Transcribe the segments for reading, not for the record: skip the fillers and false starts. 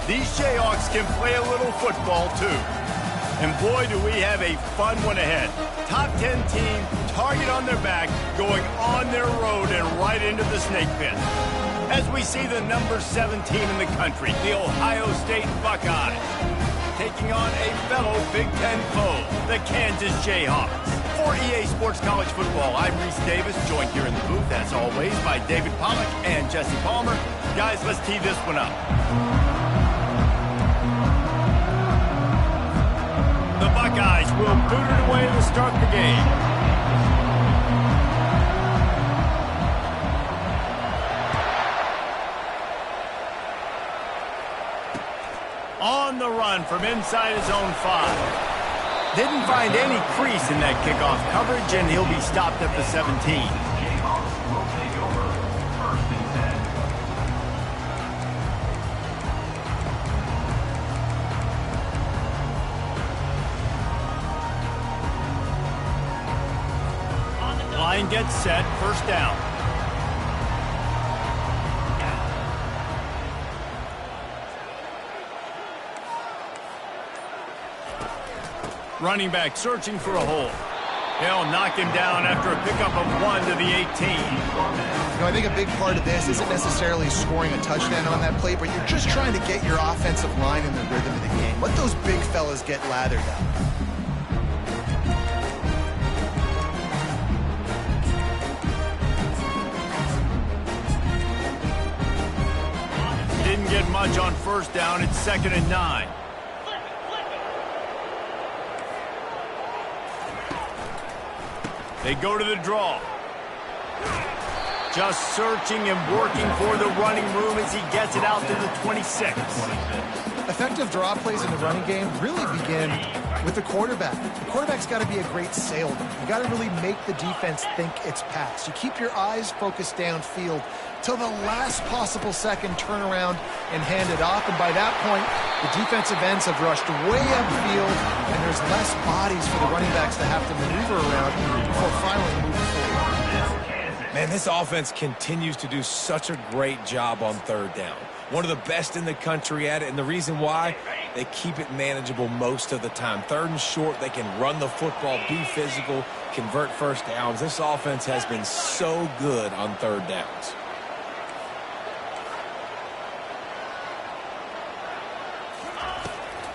These Jayhawks can play a little football, too. And boy, do we have a fun one ahead. Top 10 team, target on their back, going on their road and right into the snake pit. As we see the number 7 team in the country, the Ohio State Buckeyes, taking on a fellow Big Ten foe, the Kansas Jayhawks. For EA Sports College Football, I'm Reese Davis, joined here in the booth, as always, by David Pollack and Jesse Palmer. Guys, let's tee this one up. The Buckeyes will boot it away to start the game. On the run from inside his own 5. Didn't find any crease in that kickoff coverage, and he'll be stopped at the 17. Line gets set, first down. Running back searching for a hole. They'll knock him down after a pickup of 1 to the 18. You know, I think a big part of this isn't necessarily scoring a touchdown on that play, but you're just trying to get your offensive line in the rhythm of the game. Let those big fellas get lathered up. Didn't get much on first down. It's 2nd and 9. They go to the draw. Just searching and working for the running room as he gets it out to the 26. Effective draw plays in the running game really begin with the quarterback. The quarterback's got to be a great salesman. You got to really make the defense think it's pass. You keep your eyes focused downfield till the last possible second, turn around and hand it off. And by that point, the defensive ends have rushed way upfield, and there's less bodies for the running backs to have to maneuver around before finally moving forward. Man, this offense continues to do such a great job on third down. One of the best in the country at it, and the reason why, they keep it manageable most of the time. 3rd and short, they can run the football, be physical, convert first downs. This offense has been so good on third downs.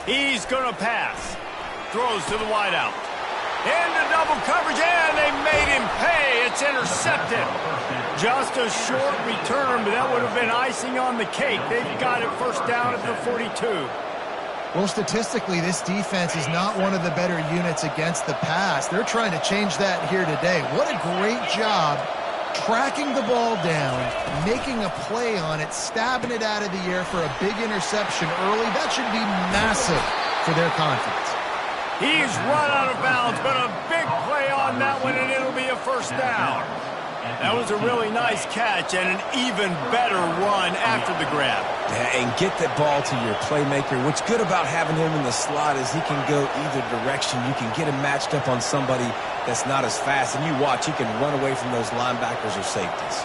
He's going to pass. Throws to the wideout. Into double coverage, and they made him pay. It's intercepted. Just a short return, but that would have been icing on the cake. They've got it first down at the 42. Well, statistically, this defense is not one of the better units against the pass. They're trying to change that here today. What a great job tracking the ball down, making a play on it, stabbing it out of the air for a big interception early. That should be massive for their confidence. He's run out of bounds, but a big play on that one, and it'll be a first down. That was a really nice catch and an even better run after the grab. Yeah, and get that ball to your playmaker. What's good about having him in the slot is he can go either direction. You can get him matched up on somebody that's not as fast, and you watch, he can run away from those linebackers or safeties.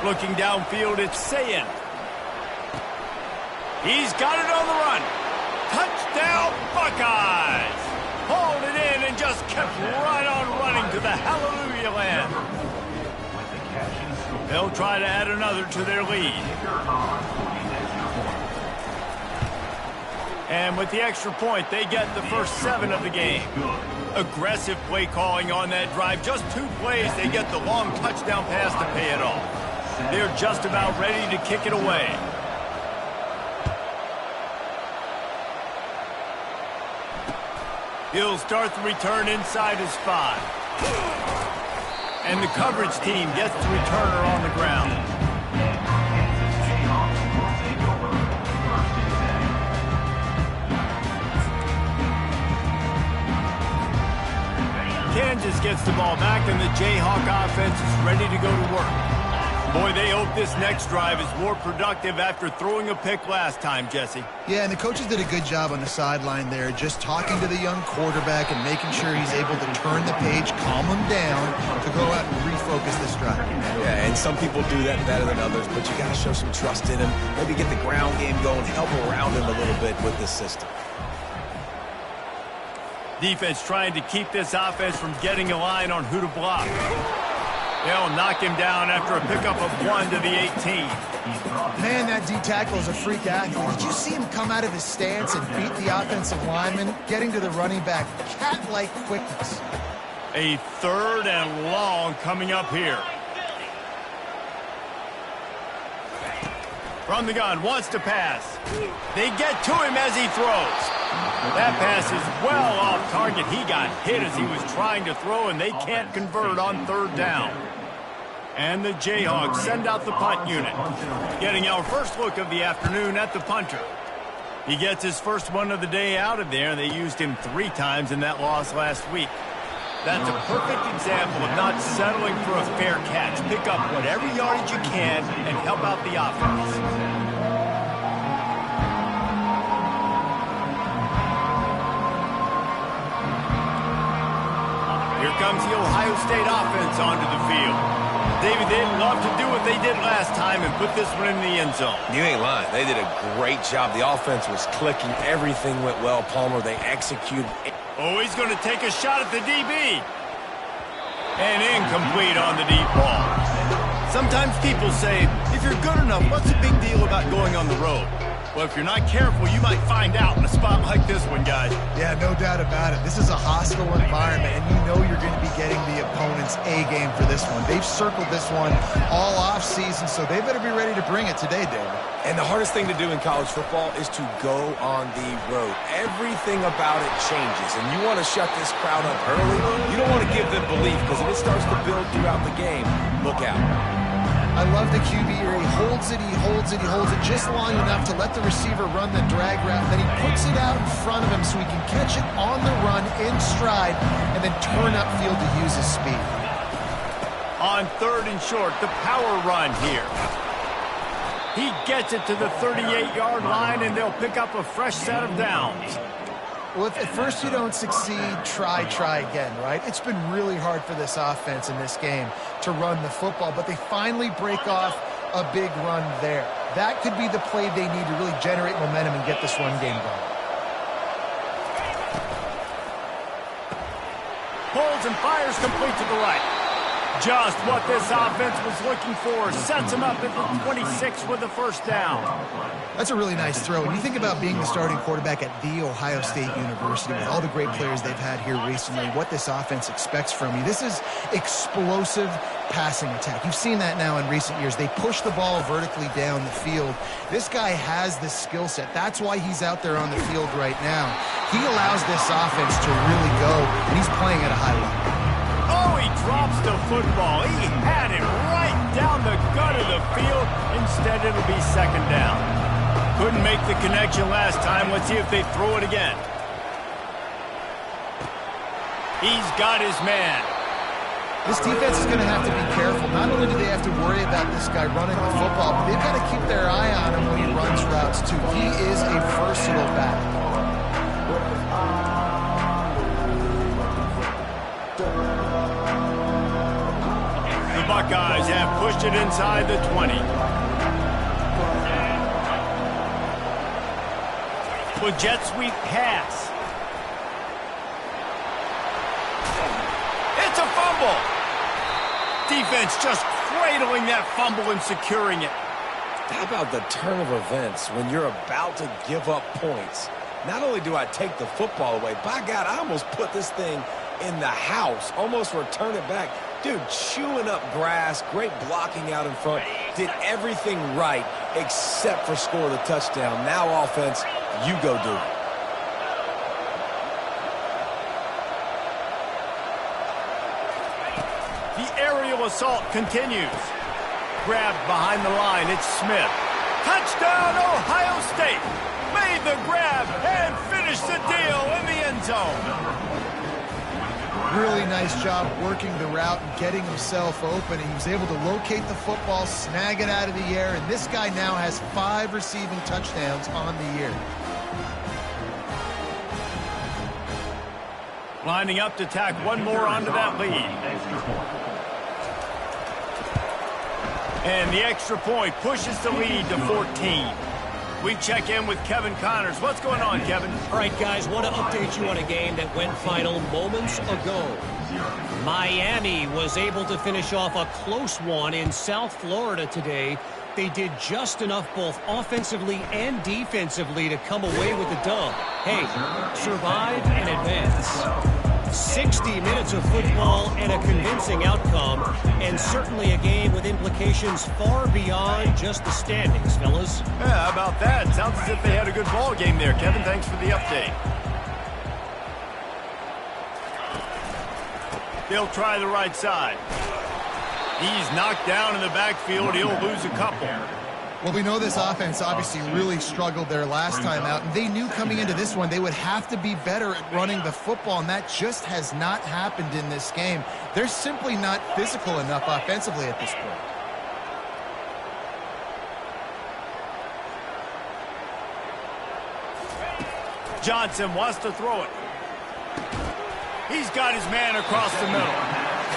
Looking downfield, it's Sayin. He's got it on the run. Touchdown, Buckeyes! Hauled it in and just kept right on running to the hallelujah land. They'll try to add another to their lead. And with the extra point, they get the first 7 of the game. Aggressive play calling on that drive. Just 2 plays, they get the long touchdown pass to pay it off. They're just about ready to kick it away. He'll start the return inside his 5. And the coverage team gets the returner on the ground. Kansas gets the ball back, and the Jayhawk offense is ready to go to work. Boy, they hope this next drive is more productive after throwing a pick last time, Jesse. Yeah, and the coaches did a good job on the sideline there, just talking to the young quarterback and making sure he's able to turn the page, calm him down, to go out and refocus focus this drive. Yeah, and some people do that better than others, but you got to show some trust in him. Maybe get the ground game going, help around him a little bit with this system. Defense trying to keep this offense from getting a line on who to block. They'll knock him down after a pickup of 1 to the 18. Man, that D-tackle is a freak athlete. Did you see him come out of his stance and beat the offensive lineman, getting to the running back? Cat-like quickness. A 3rd and long coming up here. From the gun, wants to pass. They get to him as he throws. That pass is well off target. He got hit as he was trying to throw, and they can't convert on 3rd down. And the Jayhawks send out the punt unit. Getting our first look of the afternoon at the punter. He gets his first one of the day out of there, and they used him 3 times in that loss last week. That's a perfect example of not settling for a fair catch. Pick up whatever yardage you can and help out the offense. Here comes the Ohio State offense onto the field. David, they'd love to do what they did last time and put this one in the end zone. You ain't lying. They did a great job. The offense was clicking. Everything went well, Palmer. They executed. Oh, he's going to take a shot at the DB. And incomplete on the deep ball. Sometimes people say, if you're good enough, what's the big deal about going on the road? Well, if you're not careful, you might find out in a spot like this one, guys. Yeah, no doubt about it. This is a hostile environment, and you know you're going to be getting the opponent's A-game for this one. They've circled this one all off-season, so they better be ready to bring it today, David. And the hardest thing to do in college football is to go on the road. Everything about it changes, and you want to shut this crowd up early. You don't want to give them belief, because if it starts to build throughout the game, look out. I love the QB here. He holds it, he holds it, he holds it just long enough to let the receiver run the drag route. Then he puts it out in front of him so he can catch it on the run in stride and then turn upfield to use his speed. On 3rd and short, the power run here. He gets it to the 38-yard line, and they'll pick up a fresh set of downs. Well, if at first you don't succeed, try again, right? It's been really hard for this offense in this game to run the football, but they finally break off a big run there. That could be the play they need to really generate momentum and get this run game going. Pulls and fires complete to the right. Just what this offense was looking for. Sets him up at the 26 with a 1st down. That's a really nice throw. When you think about being the starting quarterback at The Ohio State University with all the great players they've had here recently, what this offense expects from you, this is explosive passing attack. You've seen that now in recent years. They push the ball vertically down the field. This guy has this skill set. That's why he's out there on the field right now. He allows this offense to really go, and he's playing at a high level. Oh, he drops the football. He had it right down the gut of the field. Instead, it'll be 2nd down. Couldn't make the connection last time. Let's see if they throw it again. He's got his man. This defense is going to have to be careful. Not only do they have to worry about this guy running the football, but they've got to keep their eye on him when he runs routes, too. He is a versatile back. The Buckeyes have pushed it inside the 20. With jet sweep pass. It's a fumble. Defense just cradling that fumble and securing it. How about the turn of events when you're about to give up points? Not only do I take the football away, by God, I almost put this thing in the house, almost return it back. Dude, chewing up grass, great blocking out in front, did everything right except for score the touchdown. Now offense, you go do it. The aerial assault continues. Grabbed behind the line, it's Smith. Touchdown, Ohio State. Made the grab and finished the deal in the end zone. Really nice job working the route and getting himself open. He was able to locate the football, snag it out of the air, and this guy now has 5 receiving touchdowns on the year. Lining up to tack one more onto that lead. And the extra point pushes the lead to 14. We check in with Kevin Connors. What's going on, Kevin? All right, guys, want to update you on a game that went final moments ago. Miami was able to finish off a close one in South Florida today. They did just enough both offensively and defensively to come away with the dub. Hey, survive and advance. 60 minutes of football and a convincing outcome, and certainly a game with implications far beyond just the standings, fellas. Yeah, how about that? Sounds as if they had a good ball game there. Kevin, thanks for the update. They'll try the right side. He's knocked down in the backfield. He'll lose a couple. Well, we know this offense obviously really struggled there last time out, and they knew coming into this one they would have to be better at running the football, and that just has not happened in this game. They're simply not physical enough offensively at this point. Johnson wants to throw it. He's got his man across the middle.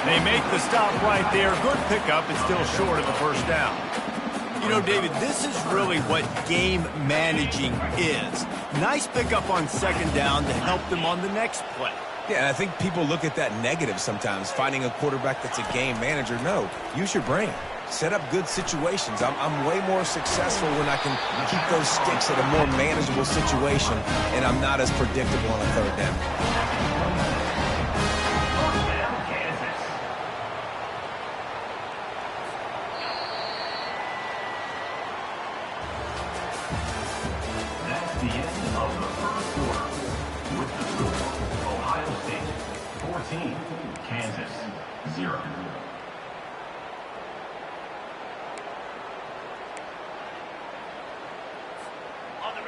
They make the stop right there. Good pickup. It's still short of the first down. You know, David, this is really what game managing is. Nice pickup on second down to help them on the next play. Yeah, and I think people look at that negative sometimes, finding a quarterback that's a game manager. No, use your brain. Set up good situations. I'm way more successful when I can keep those sticks at a more manageable situation, and I'm not as predictable on a third down. The end of the first quarter with the score, Ohio State 14, Kansas 0.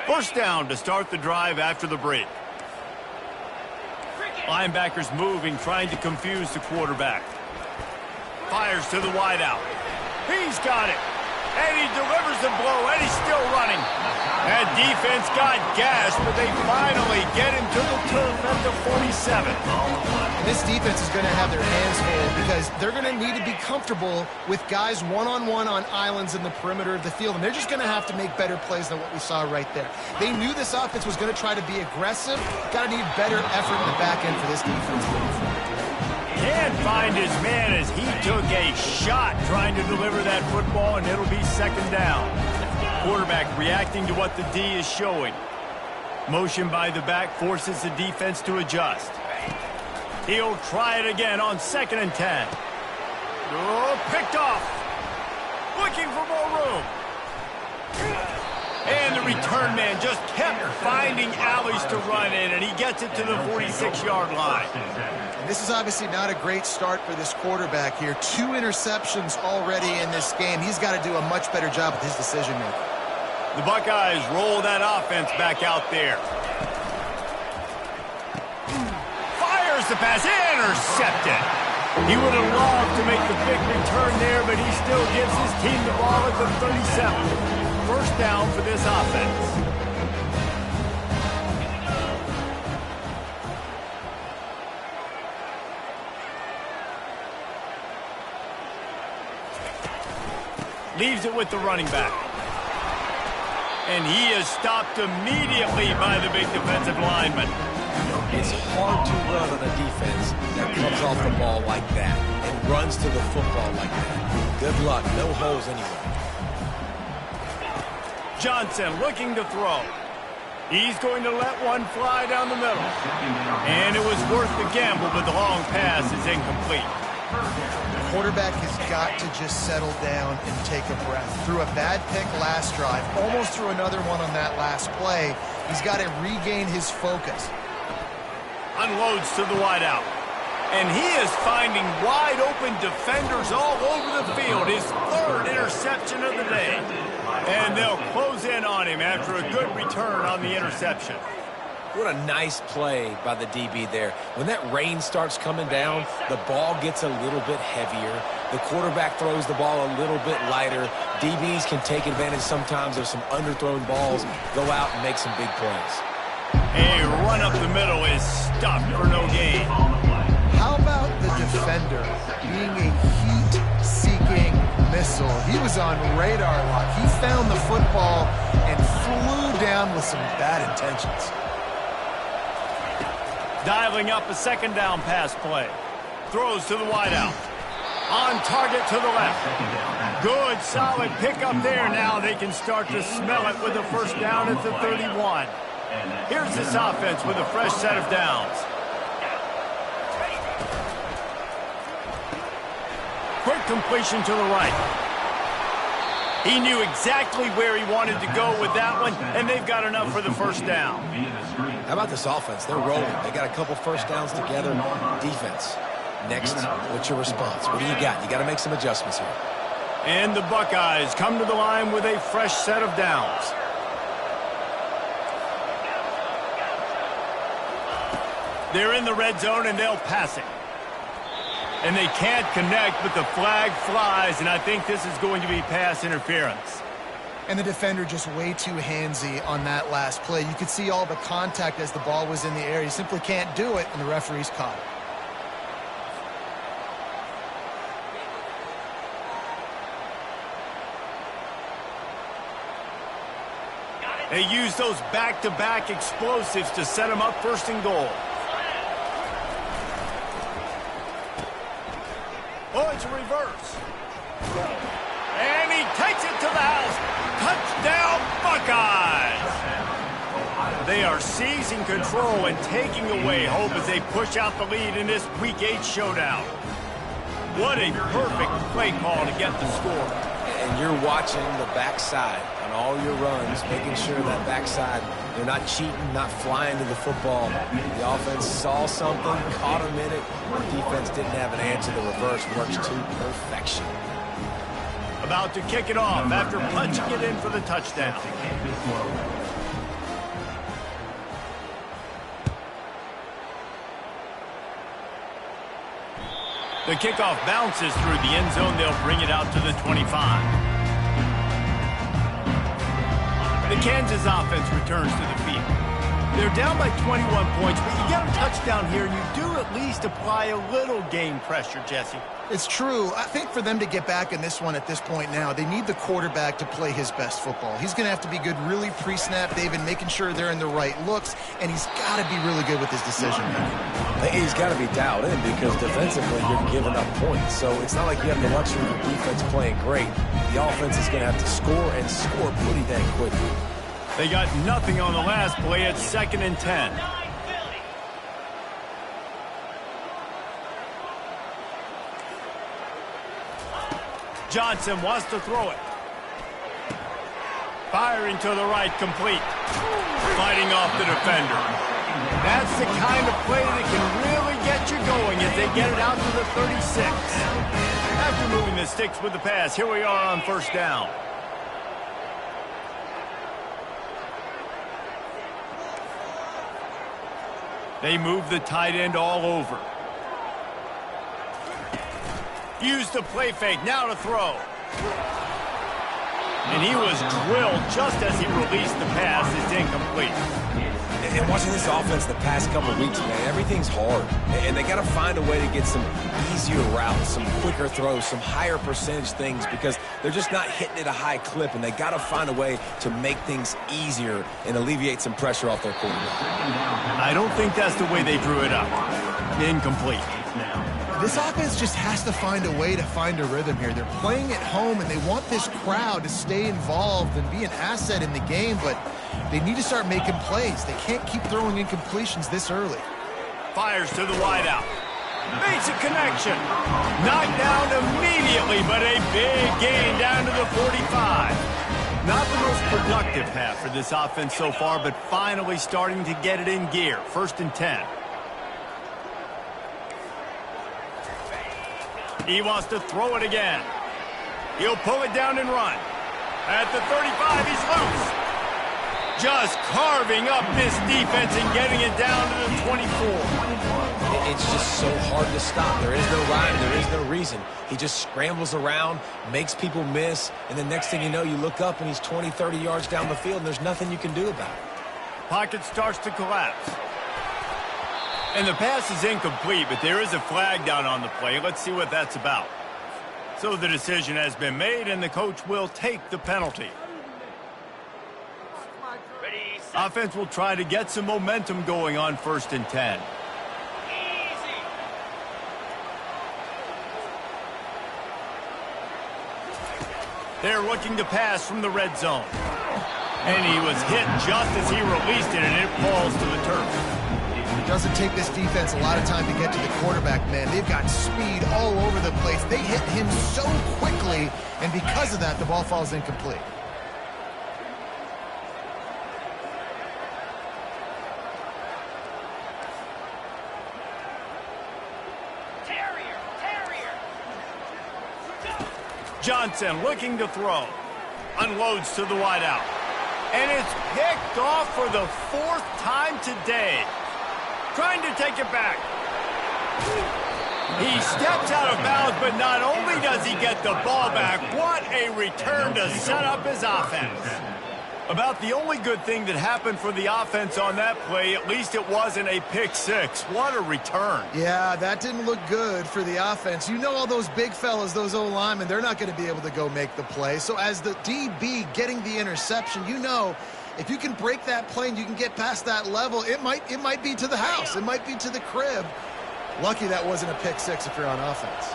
First down to start the drive after the break. Linebackers moving, trying to confuse the quarterback. Fires to the wideout. He's got it. And he delivers the blow, and he's still running. That defense got gashed, but they finally get him to the turf at the 47. This defense is going to have their hands full because they're going to need to be comfortable with guys one-on-one on islands in the perimeter of the field, and they're just going to have to make better plays than what we saw right there. They knew this offense was going to try to be aggressive. Got to need better effort in the back end for this defense. Can't find his man as he took a shot trying to deliver that football, and it'll be second down. Quarterback reacting to what the D is showing. Motion by the back forces the defense to adjust. He'll try it again on 2nd and 10. Oh, picked off. Looking for more room. And the return man just kept finding alleys to run in, and he gets it to the 46-yard line. And this is obviously not a great start for this quarterback here. 2 interceptions already in this game. He's got to do a much better job with his decision-making. The Buckeyes roll that offense back out there. Fires the pass, intercepted. He would have loved to make the big return there, but he still gives his team the ball at the 37. First down for this offense. Leaves it with the running back. And he is stopped immediately by the big defensive lineman. It's hard to run on a defense that comes off the ball like that and runs to the football like that. Good luck. No holes anyway. Johnson looking to throw. He's going to let one fly down the middle. And it was worth the gamble, but the long pass is incomplete. The quarterback has got to just settle down and take a breath. Threw a bad pick last drive, almost threw another one on that last play. He's got to regain his focus. Unloads to the wideout. And he is finding wide open defenders all over the field. His 3rd interception of the day. And they'll close in on him after a good return on the interception. What a nice play by the DB there. When that rain starts coming down, the ball gets a little bit heavier. The quarterback throws the ball a little bit lighter. DBs can take advantage sometimes of some underthrown balls, go out and make some big plays. A run up the middle is stopped for no gain. How about the defender being a heat-seeking missile? He was was on radar lock. He found the football and flew down with some bad intentions. Dialing up a second down pass play. Throws to the wideout. On target to the left. Good, solid pickup there. Now they can start to smell it with a first down at the 31. Here's this offense with a fresh set of downs. Quick completion to the right. He knew exactly where he wanted to go with that one, and they've got enough for the first down. How about this offense? They're rolling. They got a couple first downs together. Defense. Next, what's your response? What do you got? You got to make some adjustments here. And the Buckeyes come to the line with a fresh set of downs. They're in the red zone, and they'll pass it. And they can't connect, but the flag flies, and I think this is going to be pass interference. And the defender just way too handsy on that last play. You could see all the contact as the ball was in the air. He simply can't do it, and the referee's caught it. They use those back-to-back explosives to set them up first and goal. Oh, it's a reverse. And he takes it to the house. Touchdown, Buckeyes! They are seizing control and taking away hope as they push out the lead in this Week 8 showdown. What a perfect play call to get the score. And you're watching the backside on all your runs, making sure that backside, they're not cheating, not flying to the football. The offense saw something, caught them in it. The defense didn't have an answer. The reverse works to perfection. About to kick it off after punching it in for the touchdown. The kickoff bounces through the end zone. They'll bring it out to the 25. The Kansas offense returns to the field. They're down by 21 points, but you get a touchdown here, and you do at least apply a little game pressure, Jesse. It's true. I think for them to get back in this one at this point now, they need the quarterback to play his best football. He's going to have to be good really pre-snap, David, making sure they're in the right looks, and he's got to be really good with his decision making. He's got to be dialed in because defensively you're giving up points. So it's not like you have the luxury of the defense playing great. The offense is going to have to score and score pretty dang quickly. They got nothing on the last play. It's 2nd and 10. Johnson wants to throw it. Firing to the right, complete. Fighting off the defender. That's the kind of play that can really get you going as they get it out to the 36. After moving the sticks with the pass, here we are on first down. They move the tight end all over. Use the play fake, now to throw. And he was drilled just as he released the pass. It's incomplete. And watching this offense the past couple of weeks, man, everything's hard. And they got to find a way to get some easier routes, some quicker throws, some higher percentage things because they're just not hitting at a high clip, and they got to find a way to make things easier and alleviate some pressure off their quarterback. I don't think that's the way they drew it up. Incomplete. This offense just has to find a way to find a rhythm here. They're playing at home, and they want this crowd to stay involved and be an asset in the game, but they need to start making plays. They can't keep throwing incompletions this early. Fires to the wideout. Makes a connection. Knocked down immediately, but a big gain down to the 45. Not the most productive half for this offense so far, but finally starting to get it in gear. 1st and 10. He wants to throw it again. He'll pull it down and run. At the 35, he's loose. Just carving up this defense and getting it down to the 24. It's just so hard to stop. There is no rhyme. There is no reason. He just scrambles around, makes people miss, and the next thing you know, you look up and he's 20, 30 yards down the field, and there's nothing you can do about it. Pocket starts to collapse. And the pass is incomplete, but there is a flag down on the play. Let's see what that's about. So the decision has been made, and the coach will take the penalty. Offense will try to get some momentum going on 1st and 10. They're looking to pass from the red zone. And he was hit just as he released it, and it falls to the turf. It doesn't take this defense a lot of time to get to the quarterback, man. They've got speed all over the place. They hit him so quickly, and because of that, the ball falls incomplete. Johnson looking to throw. Unloads to the wideout. And it's picked off for the 4th time today. Trying to take it back. He steps out of bounds, but not only does he get the ball back, what a return to set up his offense. About the only good thing that happened for the offense on that play, at least it wasn't a pick six. What a return. Yeah, that didn't look good for the offense. You know all those big fellas, those O-linemen, they're not going to be able to go make the play. So as the DB getting the interception, you know, if you can break that play and you can get past that level, it might be to the house. It might be to the crib. Lucky that wasn't a pick six if you're on offense.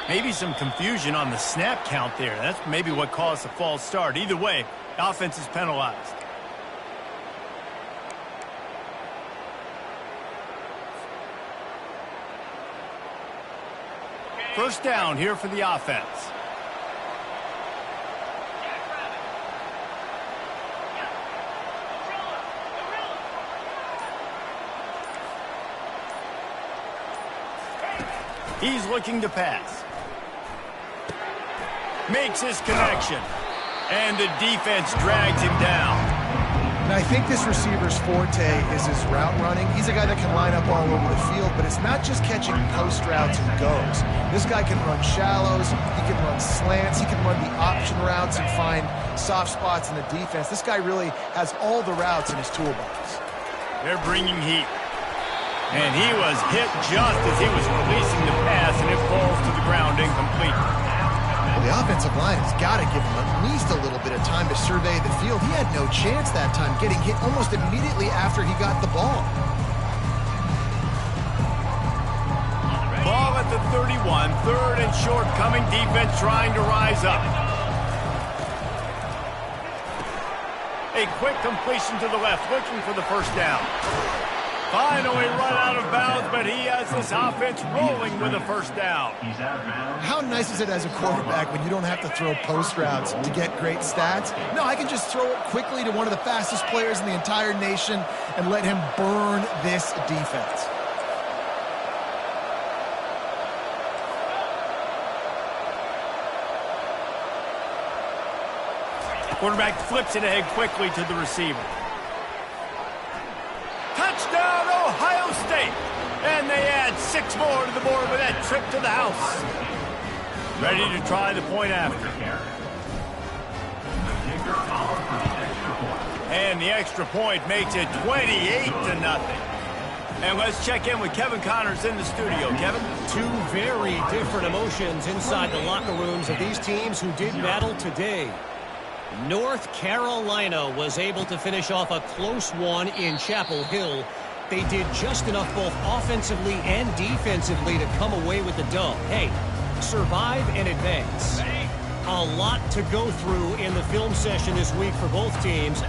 Maybe some confusion on the snap count there. That's maybe what caused the false start. Either way, offense is penalized. First down here for the offense. He's looking to pass. Makes his connection. And the defense drags him down. And I think this receiver's forte is his route running. He's a guy that can line up all over the field, but it's not just catching post routes and goes. This guy can run shallows, he can run slants, he can run the option routes and find soft spots in the defense. This guy really has all the routes in his toolbox. They're bringing heat. And he was hit just as he was releasing the pass, and it falls to the ground incomplete. Well, the offensive line has got to give him at least a little bit of time to survey the field. He had no chance that time, getting hit almost immediately after he got the ball. Ball at the 31, 3rd and short, coming defense trying to rise up. A quick completion to the left, looking for the first down. Finally run out of bounds, but he has this offense rolling with a first down. How nice is it as a quarterback when you don't have to throw post routes to get great stats? No, I can just throw it quickly to one of the fastest players in the entire nation and let him burn this defense. Quarterback flips it ahead quickly to the receiver. Touchdown, Ohio State! And they add 6 more to the board with that trip to the house. Ready to try the point after. And the extra point makes it 28-0. And let's check in with Kevin Connors in the studio. Kevin? 2 very different emotions inside the locker rooms of these teams who did battle today. North Carolina was able to finish off a close one in Chapel Hill. They did just enough both offensively and defensively to come away with the dub. Hey, survive and advance. A lot to go through in the film session this week for both teams.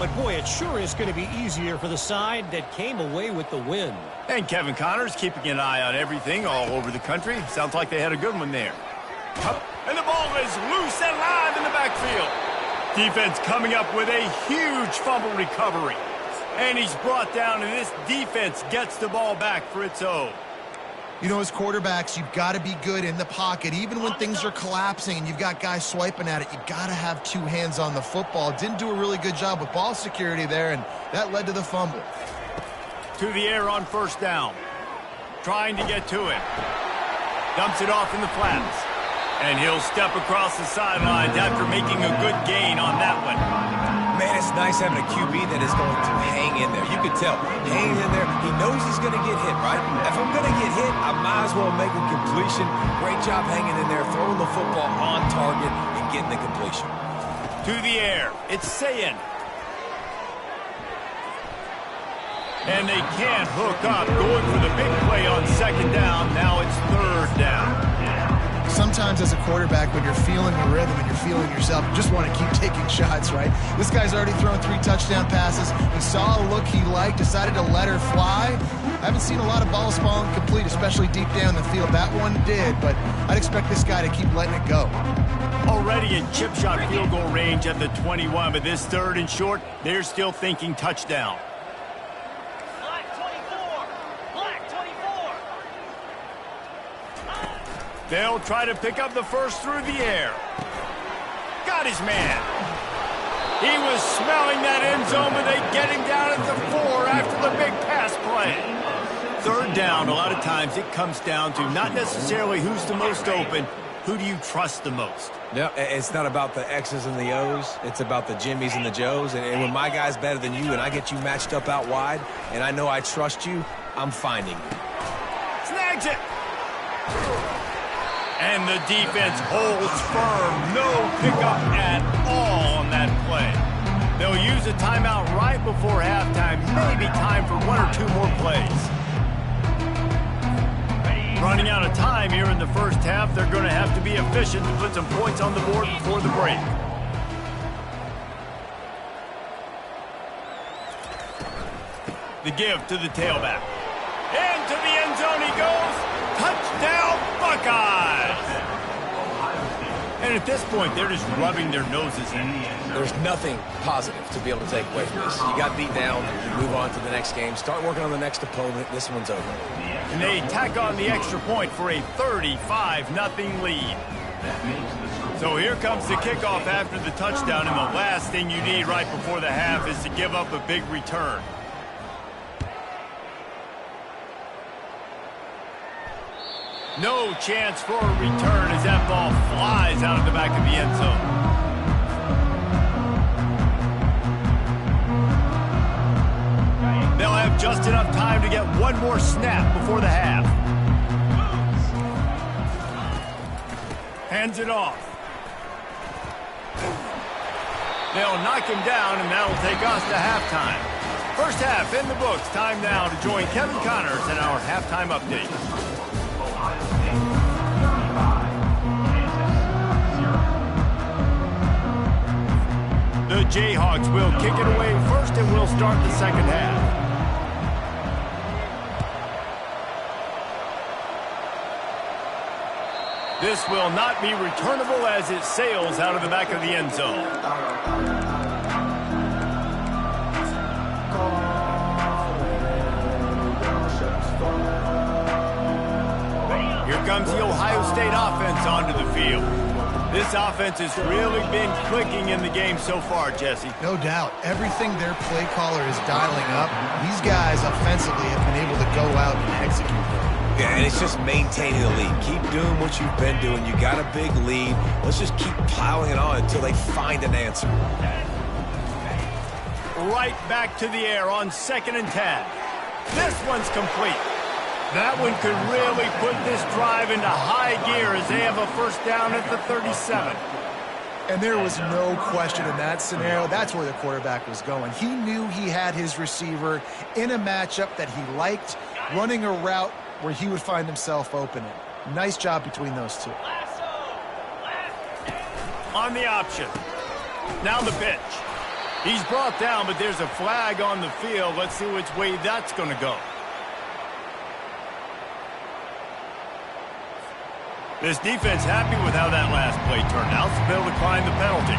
But boy, it sure is going to be easier for the side that came away with the win. And Kevin Connors keeping an eye on everything all over the country. Sounds like they had a good one there. And the ball is loose and live in the backfield. Defense coming up with a huge fumble recovery. And he's brought down, and this defense gets the ball back for its own. You know, as quarterbacks, you've got to be good in the pocket. Even when things are collapsing and you've got guys swiping at it, you've got to have 2 hands on the football. Didn't do a really good job with ball security there, and that led to the fumble. To the air on first down. Trying to get to it. Dumps it off in the flats. And he'll step across the sidelines after making a good gain on that one. nice having a QB that is going to hang in there. You can tell, hanging in there, he knows he's going to get hit, right? If I'm going to get hit, I might as well make a completion. Great job hanging in there, throwing the football on target and getting the completion. To the air, it's Sayin. And they can't hook up, going for the big play on second down. Now it's third down. Sometimes as a quarterback, when you're feeling the rhythm and you're feeling yourself, you just want to keep taking shots, right? This guy's already thrown 3 touchdown passes. He saw a look he liked, decided to let her fly. I haven't seen a lot of balls falling complete, especially deep down the field. That one did, but I'd expect this guy to keep letting it go. Already in chip shot field goal range at the 21, but this third and short, they're still thinking touchdown. They'll try to pick up the first through the air. Got his man. He was smelling that end zone, but they get him down at the 4 after the big pass play. Third down, a lot of times it comes down to not necessarily who's the most open, who do you trust the most? No, it's not about the X's and the O's. It's about the Jimmies and the Joes. And when my guy's better than you and I get you matched up out wide and I know I trust you, I'm finding you. Snags it. And the defense holds firm. No pickup at all on that play. They'll use a timeout right before halftime. Maybe time for 1 or 2 more plays. Running out of time here in the first half. They're going to have to be efficient to put some points on the board before the break. The give to the tailback. Into the end zone he goes. Touchdown, Buckeyes! And at this point, they're just rubbing their noses in. There's nothing positive to be able to take away from this. You got beat down, you move on to the next game, start working on the next opponent. This one's over. And they tack on the extra point for a 35-0 lead. So here comes the kickoff after the touchdown, and the last thing you need right before the half is to give up a big return. No chance for a return as that ball flies out of the back of the end zone. They'll have just enough time to get one more snap before the half. Hands it off. They'll knock him down, and that'll take us to halftime. First half in the books. Time now to join Kevin Connors in our halftime update. The Jayhawks will kick it away first, and we'll start the second half. This will not be returnable as it sails out of the back of the end zone. Here comes the Ohio State offense onto the field. This offense has really been clicking in the game so far, Jesse. No doubt. Everything their play caller is dialing up, these guys offensively have been able to go out and execute. Yeah, and it's just maintaining the lead. Keep doing what you've been doing. You got a big lead. Let's just keep piling it on until they find an answer. Right back to the air on 2nd and 10. This one's complete. That one could really put this drive into high gear as they have a first down at the 37. And there was no question in that scenario. That's where the quarterback was going. He knew he had his receiver in a matchup that he liked, running a route where he would find himself open. Nice job between those two. On the option. Now the pitch. He's brought down, but there's a flag on the field. Let's see which way that's going to go. This defense happy with how that last play turned out, so they'll decline the penalty.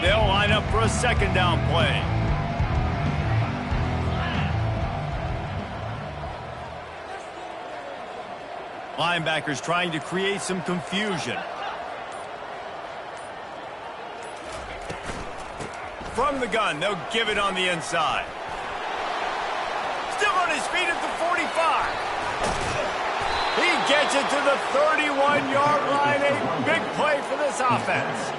They'll line up for a second down play. Linebackers trying to create some confusion. From the gun, they'll give it on the inside. Still on his feet at the 45. He gets it to the 31-yard line. A big play for this offense.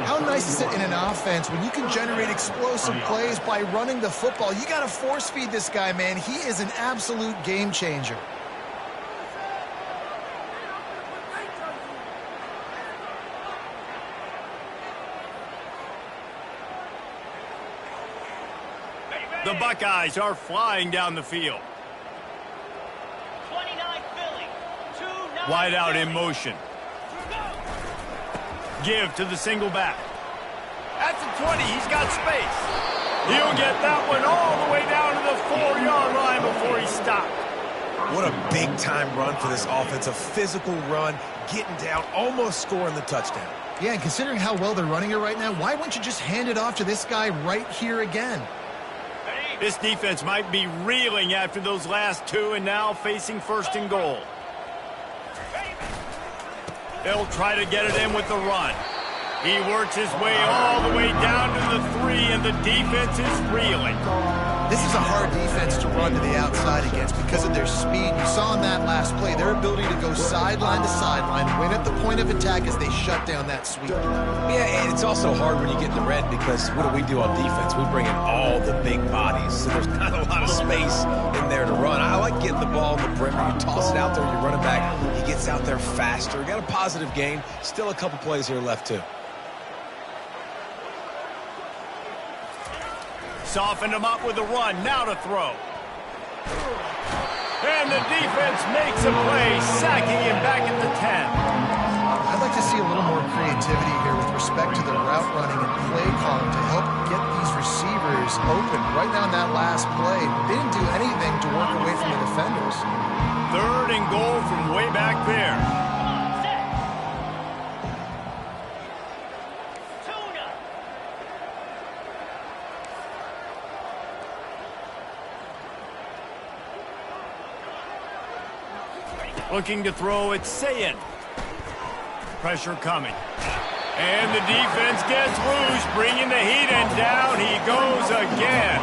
How nice is it in an offense when you can generate explosive plays by running the football? You got to force feed this guy, man. He is an absolute game changer. The Buckeyes are flying down the field. 29 Philly. 2-9 Wide out in Philly. motion. Give to the single back. At the 20, he's got space. He'll get that one all the way down to the 4-yard line before he stopped. What a big-time run for this offense. A physical run, getting down, almost scoring the touchdown. Yeah, and considering how well they're running it right now, why wouldn't you just hand it off to this guy right here again? This defense might be reeling after those last two and now facing 1st and goal. They'll try to get it in with the run. He works his way all the way down to the 3, and the defense is reeling. This is a hard defense to run to the outside against because of their speed. You saw in that last play their ability to go sideline to sideline, win at the point of attack as they shut down that sweep. Yeah, and it's also hard when you get in the red because what do we do on defense? We bring in all the big bodies, so there's not a lot of space in there to run. I like getting the ball in the perimeter. You toss it out there, you run it back. He gets out there faster. Got a positive game. Still a couple plays here left, too. Softened him up with the run. Now to throw. And the defense makes a play, sacking him back at the 10. I'd like to see a little more creativity here with respect to the route running and play calling to help get these receivers open. Right now in that last play, they didn't do anything to work away from the defenders. 3rd and goal from way back there. Looking to throw, it's Sayin. Pressure coming. And the defense gets loose, bringing the heat, and down he goes again.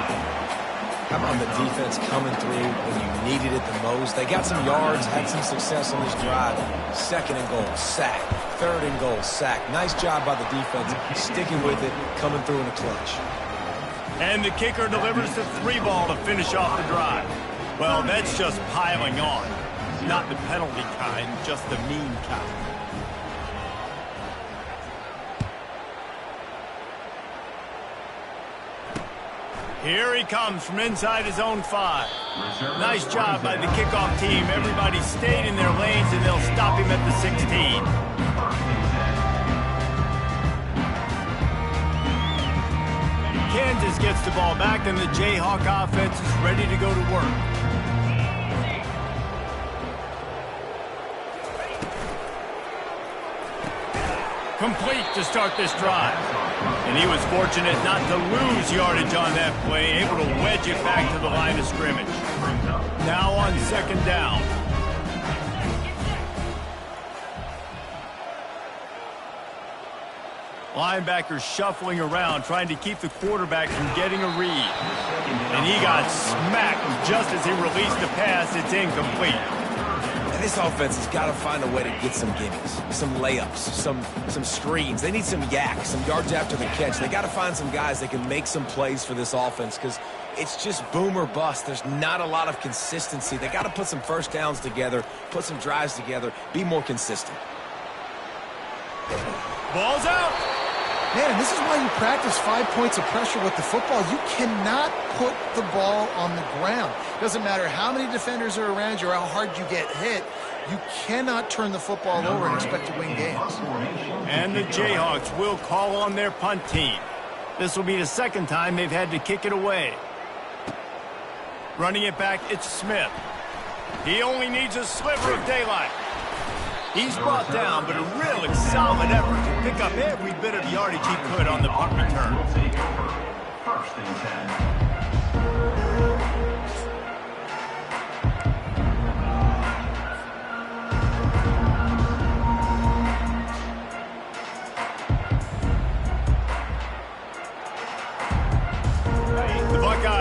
How about the defense coming through when you needed it the most? They got some yards, had some success on this drive. 2nd and goal, sack. 3rd and goal, sack. Nice job by the defense, sticking with it, coming through in a clutch. And the kicker delivers the 3 ball to finish off the drive. Well, that's just piling on. Not the penalty kind, just the mean kind. Here he comes from inside his own 5. Nice job by the kickoff team. Everybody stayed in their lanes, and they'll stop him at the 16. Kansas gets the ball back, and the Jayhawk offense is ready to go to work. Complete to start this drive. And he was fortunate not to lose yardage on that play, able to wedge it back to the line of scrimmage. Now on 2nd down. Linebackers shuffling around, trying to keep the quarterback from getting a read. And he got smacked just as he released the pass. It's incomplete. And this offense has got to find a way to get some gimmies, some layups, some screens. They need some yak, some yards after the catch. They got to find some guys that can make some plays for this offense because it's just boom or bust. There's not a lot of consistency. They got to put some 1st downs together, put some drives together, be more consistent. Ball's out. Man, and this is why you practice 5 points of pressure with the football. You cannot put the ball on the ground. Doesn't matter how many defenders are around you or how hard you get hit. You cannot turn the football over and expect to win games. And the Jayhawks will call on their punt team. This will be the 2nd time they've had to kick it away. Running it back, it's Smith. He only needs a sliver of daylight. He's brought down, but a really solid effort to pick up every bit of yardage he could on the punt return. 1st and 10.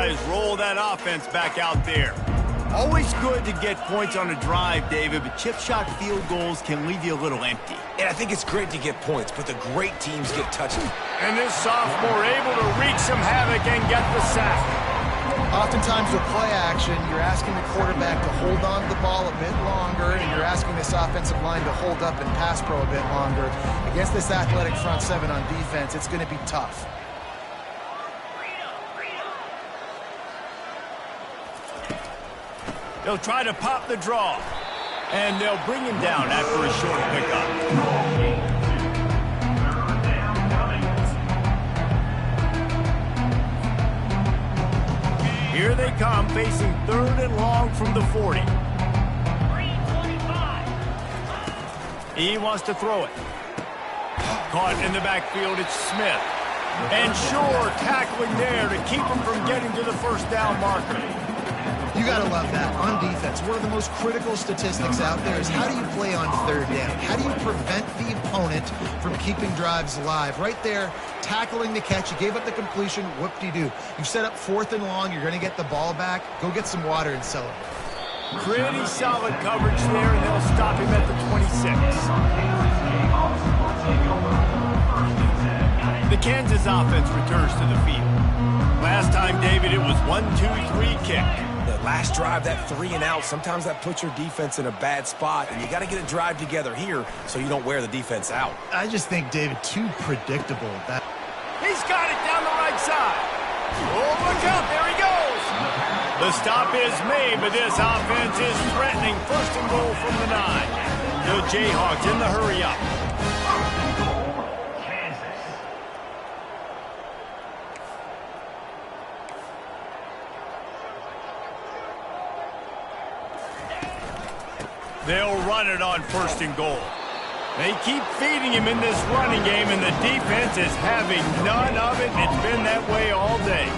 guys roll that offense back out there. Always good to get points on a drive, David, but chip shot field goals can leave you a little empty. And I think it's great to get points, but the great teams get touchdowns. And this sophomore able to wreak some havoc and get the sack. Oftentimes with play action, you're asking the quarterback to hold on to the ball a bit longer, and you're asking this offensive line to hold up and pass pro a bit longer. Against this athletic front seven on defense, it's going to be tough. They'll try to pop the draw, and they'll bring him down after a short pickup. Here they come, facing 3rd and long from the 40. He wants to throw it. Caught in the backfield, it's Smith. And sure, tackling there to keep him from getting to the first down marker. You got to love that. On defense, one of the most critical statistics out there is how do you play on 3rd down? How do you prevent the opponent from keeping drives alive? Right there, tackling the catch. You gave up the completion. Whoop-de-doo. You set up 4th and long. You're going to get the ball back. Go get some water and celebrate. Pretty solid coverage there, and they'll stop him at the 26. The Kansas offense returns to the field. Last time, David, it was 1-2-3 kick. The last drive, that 3 and out, sometimes that puts your defense in a bad spot, and you got to get a drive together here so you don't wear the defense out. I just think, David, too predictable. He's got it down the right side. Oh, look out, there he goes. The stop is made, but this offense is threatening 1st and goal from the 9. The Jayhawks in the hurry up. They'll run it on 1st and goal. They keep feeding him in this running game, and the defense is having none of it. It's been that way all day.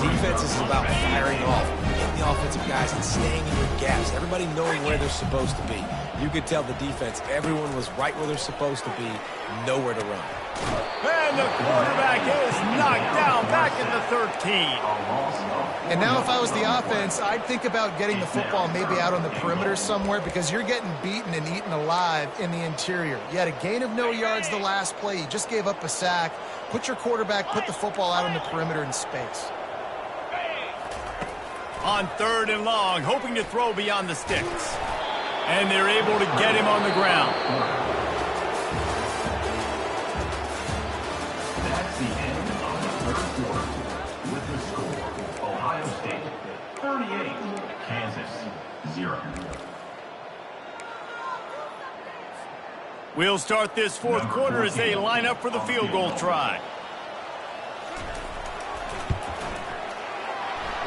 Defense is about firing off, getting the offensive guys and staying in your gaps. Everybody knowing where they're supposed to be. You could tell the defense, everyone was right where they're supposed to be, nowhere to run. And the quarterback is knocked down back at the 13. And now if I was the offense, I'd think about getting the football maybe out on the perimeter somewhere because you're getting beaten and eaten alive in the interior. You had a gain of no yards the last play. You just gave up a sack. Put your quarterback, put the football out on the perimeter in space. On 3rd and long, hoping to throw beyond the sticks. And they're able to get him on the ground. That's the end of the 3rd quarter. With the score, Ohio State 38, Kansas 0. We'll start this 4th quarter as they line up for the field goal try.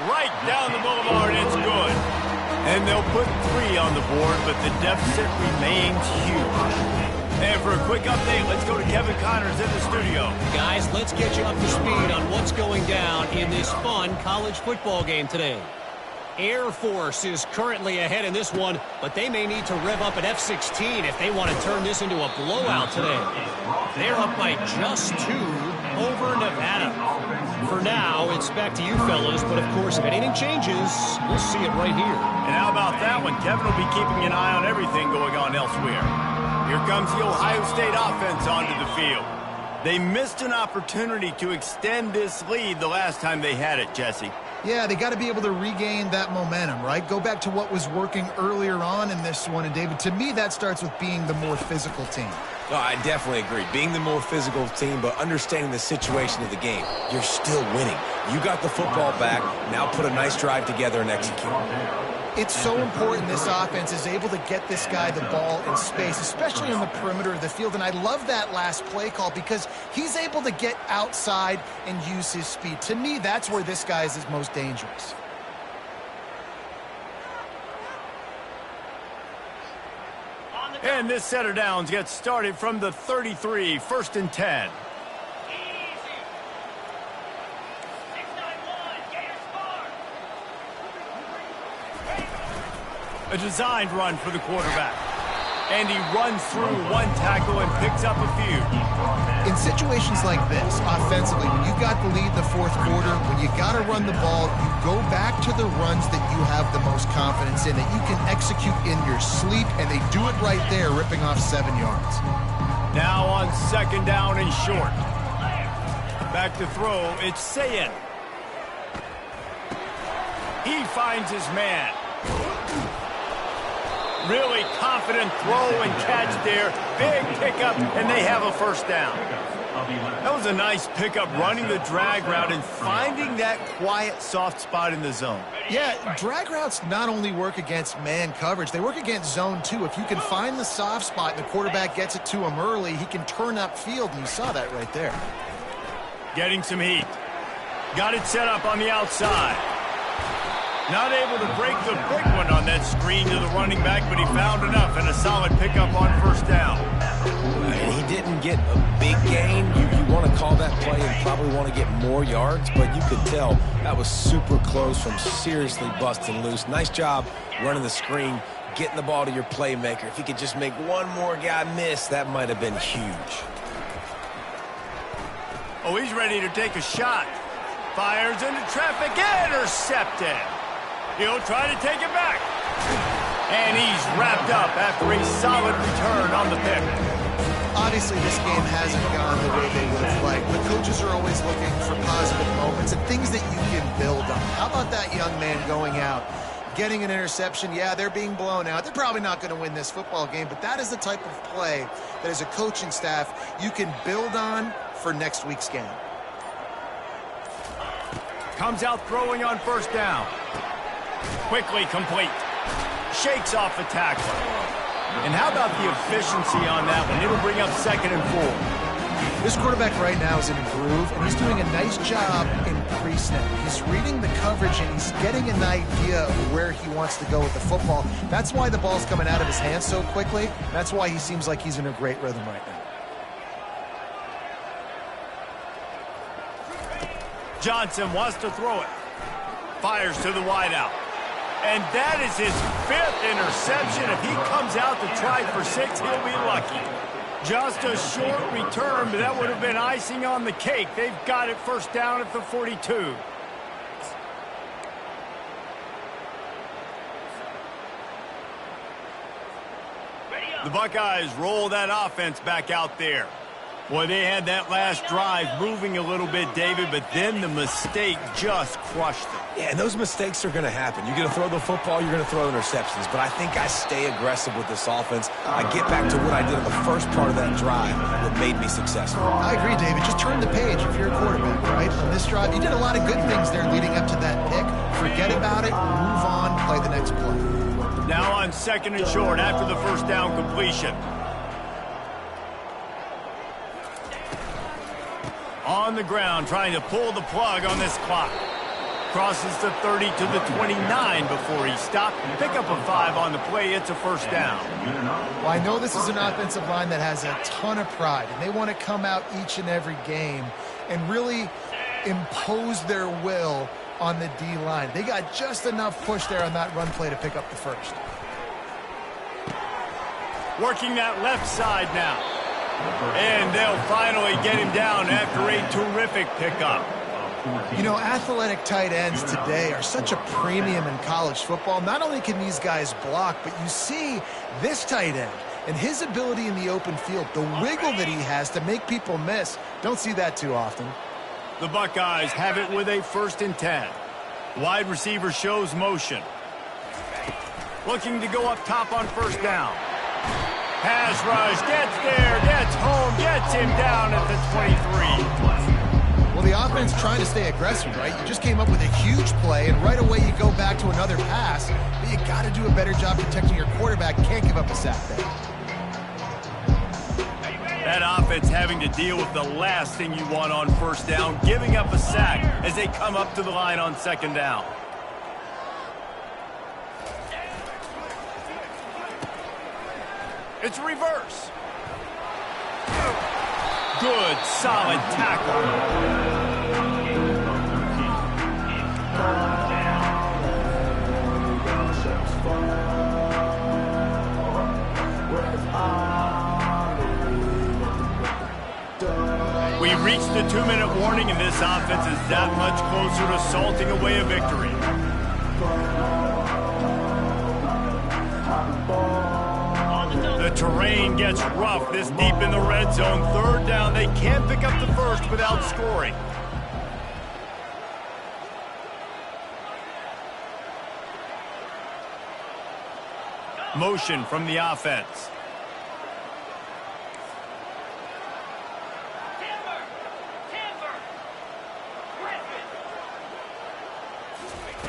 Right down the boulevard, it's good. And they'll put 3 on the board, but the deficit remains huge. And for a quick update, let's go to Kevin Connors in the studio. Guys, let's get you up to speed on what's going down in this fun college football game today. Air Force is currently ahead in this one, but they may need to rev up an F-16 if they want to turn this into a blowout today. They're up by just 2 over Nevada. For now, it's back to you fellas, but of course, if anything changes, we'll see it right here. And how about that one? Kevin will be keeping an eye on everything going on elsewhere. Here comes the Ohio State offense onto the field. They missed an opportunity to extend this lead the last time they had it, Jesse. Yeah, they got to be able to regain that momentum, right? Go back to what was working earlier on in this one. And, David, to me, that starts with being the more physical team. Oh, I definitely agree. Being the more physical team, but understanding the situation of the game. You're still winning. You got the football back. Now put a nice drive together and execute. It's so important this offense is able to get this guy the ball in space, especially on the perimeter of the field. And I love that last play call because he's able to get outside and use his speed. To me, that's where this guy is his most dangerous. And this set of downs gets started from the 33, 1st and 10. A designed run for the quarterback. And he runs through 1 tackle and picks up a few. In situations like this, offensively, when you've got the lead in the 4th quarter, when you got to run the ball, you go back to the runs that you have the most confidence in, that you can execute in your sleep, and they do it right there, ripping off 7 yards. Now on second down and short. Back to throw, it's Sayin. He finds his man. Really confident throw and catch there. Big pickup, and they have a first down. That was a nice pickup, running the drag route and finding that quiet, soft spot in the zone. Yeah, drag routes not only work against man coverage, they work against zone too. If you can find the soft spot and the quarterback gets it to him early, he can turn upfield, and you saw that right there. Getting some heat. Got it set up on the outside. Not able to break the big one on that screen to the running back, but he found enough and a solid pickup on first down. He didn't get a big gain. You want to call that play and probably want to get more yards, but you could tell that was super close from seriously busting loose. Nice job running the screen, getting the ball to your playmaker. If he could just make one more guy miss, that might have been huge. Oh, he's ready to take a shot. Fires into traffic, intercepted. He'll try to take it back. And he's wrapped up after a solid return on the pick. Obviously, this game hasn't gone the way they would have liked, but coaches are always looking for positive moments and things that you can build on. How about that young man going out, getting an interception? Yeah, they're being blown out. They're probably not going to win this football game, but that is the type of play that as a coaching staff you can build on for next week's game. Comes out throwing on first down. Quickly complete. Shakes off the tackler. And how about the efficiency on that one? It'll bring up 2nd and 4. This quarterback right now is in a groove, and he's doing a nice job in pre-snap. He's reading the coverage, and he's getting an idea of where he wants to go with the football. That's why the ball's coming out of his hands so quickly. That's why he seems like he's in a great rhythm right now. Johnson wants to throw it. Fires to the wideout. And that is his 5th interception. If he comes out to try for 6, he'll be lucky. Just a short return, but that would have been icing on the cake. They've got it first down at the 42. The Buckeyes roll that offense back out there. Boy, they had that last drive moving a little bit, David, but then the mistake just crushed them. Yeah, and those mistakes are going to happen. You're going to throw the football, you're going to throw interceptions, but I think I stay aggressive with this offense. I get back to what I did in the first part of that drive that made me successful. I agree, David. Just turn the page if you're a quarterback, right? On this drive, you did a lot of good things there leading up to that pick. Forget about it, move on, play the next play. Now on 2nd and short after the first down completion. On the ground, trying to pull the plug on this clock. Crosses the 30 to the 29 before he stopped. Pick up a 5 on the play. It's a first down. Well, I know this is an offensive line that has a ton of pride, and they want to come out each and every game and really impose their will on the D-line. They got just enough push there on that run play to pick up the first. Working that left side now. And they'll finally get him down after a terrific pickup. You know, athletic tight ends today are such a premium in college football. Not only can these guys block, but you see this tight end and his ability in the open field, the wiggle that he has to make people miss. Don't see that too often. The Buckeyes have it with a 1st and 10. Wide receiver shows motion. Looking to go up top on first down. Pass rush, gets there, gets home, gets him down at the 23. Well, the offense trying to stay aggressive, right? You just came up with a huge play, and right away you go back to another pass, but you got to do a better job protecting your quarterback. Can't give up a sack there. That offense having to deal with the last thing you want on first down, giving up a sack as they come up to the line on 2nd down. It's reverse. Good, solid tackle. We reached the 2-minute warning, and this offense is that much closer to salting away a victory. The terrain gets rough this deep in the red zone. Third down, they can't pick up the first without scoring. Motion from the offense.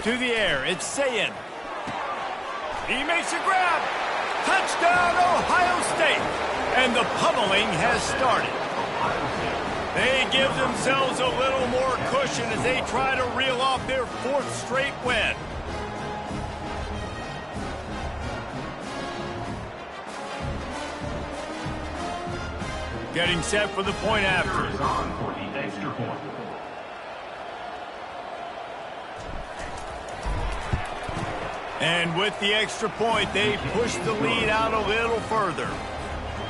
To the air, it's Sayin. He makes a grab. Touchdown, Ohio State. And the pummeling has started. They give themselves a little more cushion as they try to reel off their 4th straight win. Getting set for the point after. And with the extra point, they pushed the lead out a little further.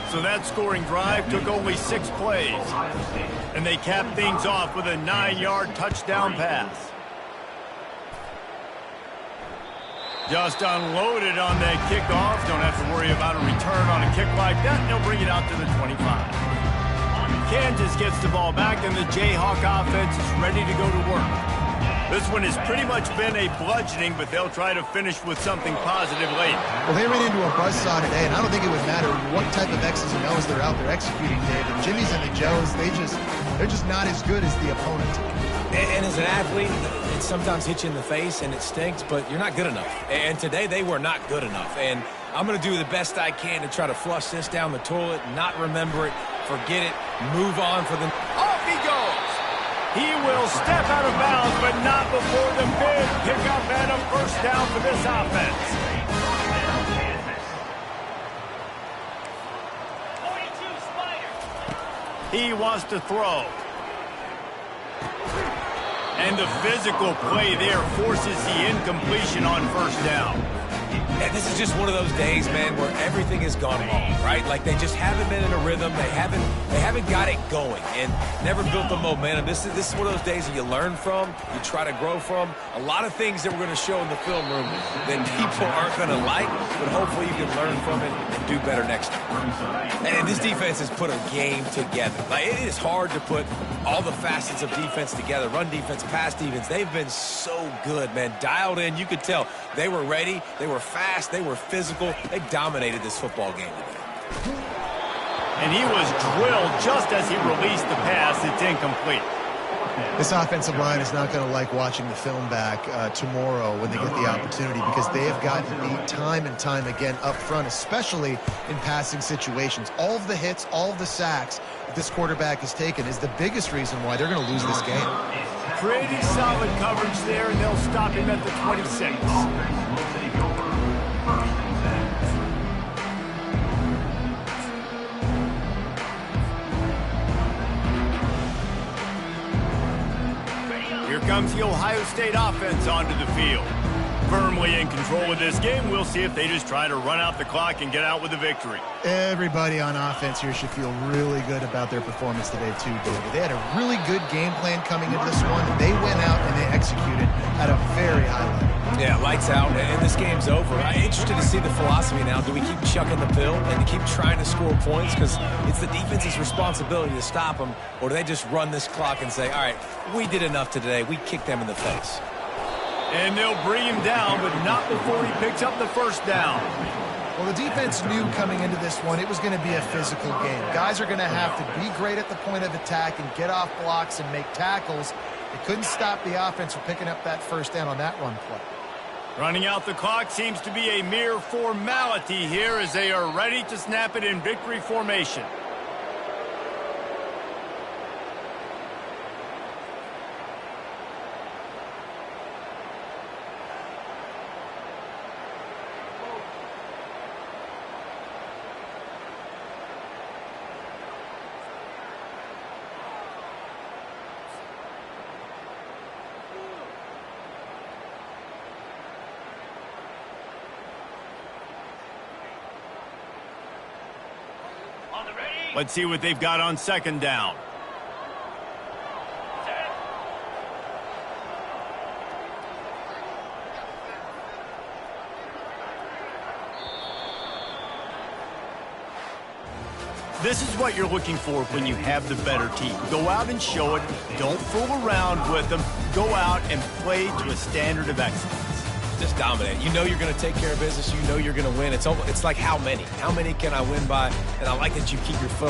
So that scoring drive took only 6 plays. And they capped things off with a 9-yard touchdown pass. Just unloaded on that kickoff. Don't have to worry about a return on a kick like that. And they'll bring it out to the 25. Kansas gets the ball back, and the Jayhawk offense is ready to go to work. This one has pretty much been a bludgeoning, but they'll try to finish with something positive late. Well, they ran into a buzzsaw today, and I don't think it would matter what type of X's and O's they're out there executing, Dave. The Jimmies and the Joes, they're just not as good as the opponent. And as an athlete, it sometimes hits you in the face and it stinks, but you're not good enough. And today they were not good enough. And I'm going to do the best I can to try to flush this down the toilet, not remember it, forget it, move on for the... Off he goes! He will step out of bounds, but not before the big pickup and a first down for this offense. 42 Spider. He wants to throw. And the physical play there forces the incompletion on first down. And this is just one of those days, man, where everything has gone wrong, right? Like they just haven't been in a rhythm. They haven't got it going and never built the momentum. This is one of those days that you learn from, you try to grow from. A lot of things that we're going to show in the film room that people aren't going to like, but hopefully you can learn from it and do better next time. And this defense has put a game together. Like it is hard to put all the facets of defense together. Run defense, pass defense. They've been so good, man. Dialed in. You could tell they were ready. They were fast. They were physical. They dominated this football game today. And he was drilled just as he released the pass. It's incomplete. This offensive line is not going to like watching the film back tomorrow when they get the opportunity, because they have gotten beat time and time again up front, especially in passing situations. All of the hits, all of the sacks that this quarterback has taken is the biggest reason why they're going to lose this game. Pretty solid coverage there, and they'll stop him at the 26. Here comes the Ohio State offense onto the field. Firmly in control of this game. We'll see if they just try to run out the clock and get out with a victory. Everybody on offense here should feel really good about their performance today too, David. They had a really good game plan coming into this one. They went out and they executed at a very high level. Yeah, lights out, and this game's over. I'm interested to see the philosophy now. Do we keep chucking the pill and keep trying to score points because it's the defense's responsibility to stop them, or do they just run this clock and say, all right, we did enough today. We kicked them in the face. And they'll bring him down, but not before he picks up the first down. Well, the defense knew coming into this one it was going to be a physical game. Guys are going to have to be great at the point of attack and get off blocks and make tackles. They couldn't stop the offense from picking up that first down on that run play. Running out the clock seems to be a mere formality here as they are ready to snap it in victory formation. Let's see what they've got on second down. This is what you're looking for when you have the better team. Go out and show it. Don't fool around with them. Go out and play to a standard of excellence. Just dominate. You know you're going to take care of business. You know you're going to win. It's like how many? How many can I win by? And I like that you keep your foot on